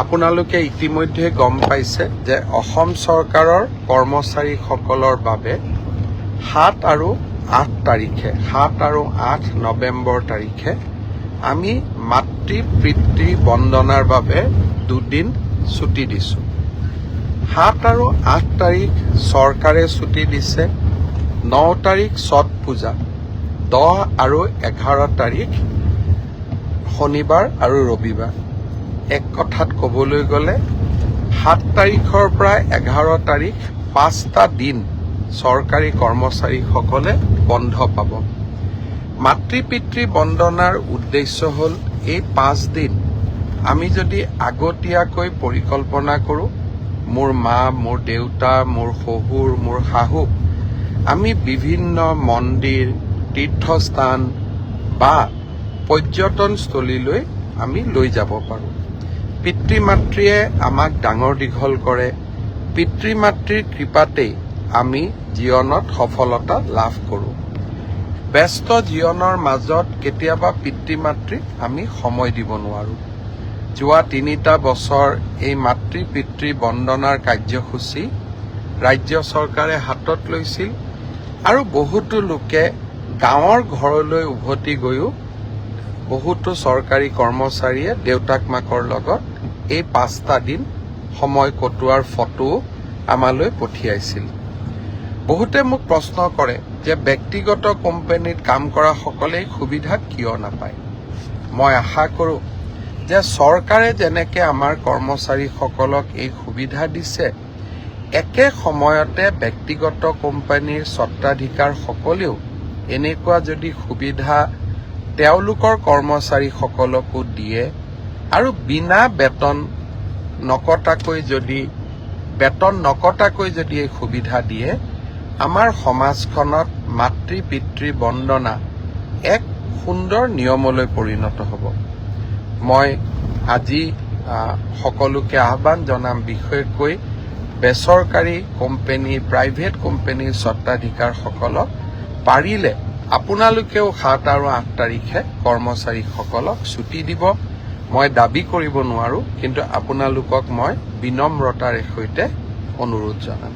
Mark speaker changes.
Speaker 1: আপোনালোকে ইতিমধ্যে গম পাইছে যে অসম চৰকাৰৰ কৰ্মচাৰীসকলৰ বাবে 7 আৰু 8 তাৰিখে 7 আৰু 8 নৱেম্বৰ তাৰিখে আমি মাতৃ পিতৃ বন্দনাৰ বাবে 2 দিন ছুটি দিছোঁ। 7 আৰু 8 তাৰিখ চৰকাৰে ছুটি দিছে। 9 তাৰিখ ছট পূজা, 10 আৰু 11 তাৰিখ শনিবাৰ আৰু ৰবিবাৰ। এক কথাত ক'বলৈ গ'লে 7 তাৰিখৰ পৰা 11 তাৰিখ 5টা দিন চৰকাৰী কৰ্মচাৰীসকলে বন্ধ পাব। মাতৃ পিতৃ বন্দনাৰ উদ্দেশ্য হ'ল এই 5 দিন আমি যদি আগতীয়াকৈ পৰিকল্পনা কৰোঁ, মোৰ মা, মোৰ দেউতা, মোৰ শহুৰ, মোৰ শাহু, আমি বিভিন্ন মন্দিৰ, তীৰ্থস্থান বা পৰ্যটনস্থলীলৈ আমি লৈ যাব পাৰোঁ। পিতৃ মাতৃয়ে আমাক ডাঙৰ দীঘল কৰে। পিতৃ মাতৃৰ কৃপাতেই আমি জীৱনত সফলতা লাভ কৰোঁ। ব্যস্ত জীৱনৰ মাজত কেতিয়াবা পিতৃ মাতৃক আমি সময় দিব নোৱাৰোঁ। যোৱা 3টা বছৰ এই মাতৃ পিতৃ বন্দনাৰ কাৰ্যসূচী ৰাজ্য চৰকাৰে হাতত লৈছিল আৰু বহুতো লোকে গাঁৱৰ ঘৰলৈ উভতি গৈও বহুতো চৰকাৰী কৰ্মচাৰীয়ে দেউতাক মাকৰ লগত এই 5টা দিন সময় কটোৱাৰ ফটো আমালৈ পঠিয়াইছিল। বহুতে মোক প্ৰশ্ন কৰে যে ব্যক্তিগত কোম্পানীত কাম কৰা সকলেই সুবিধা কিয় নাপায়। মই আশা কৰোঁ যে চৰকাৰে যেনেকৈ আমাৰ কৰ্মচাৰীসকলক এই সুবিধা দিছে, একে সময়তে ব্যক্তিগত কোম্পানীৰ স্বত্বাধিকাৰসকলেও এনেকুৱা যদি সুবিধা তেওঁলোকৰ কৰ্মচাৰীসকলকো দিয়ে আৰু বিনা বেতন নকটাকৈ যদি এই সুবিধা দিয়ে, আমাৰ সমাজখনত মাতৃ পিতৃ বন্দনা এক সুন্দৰ নিয়মলৈ পৰিণত হ'ব। মই আজি সকলোকে আহ্বান জনাম, বিশেষকৈ বেচৰকাৰী কোম্পানী, প্ৰাইভেট কোম্পানীৰ স্বত্বাধিকাৰসকলক পাৰিলে আপোনালোকেও 7 আৰু 8 তাৰিখে কৰ্মচাৰীসকলক ছুটি দিব। মই দাবী কৰিব নোৱাৰোঁ, কিন্তু আপোনালোকক মই বিনম্ৰতাৰে সৈতে অনুৰোধ জনাম।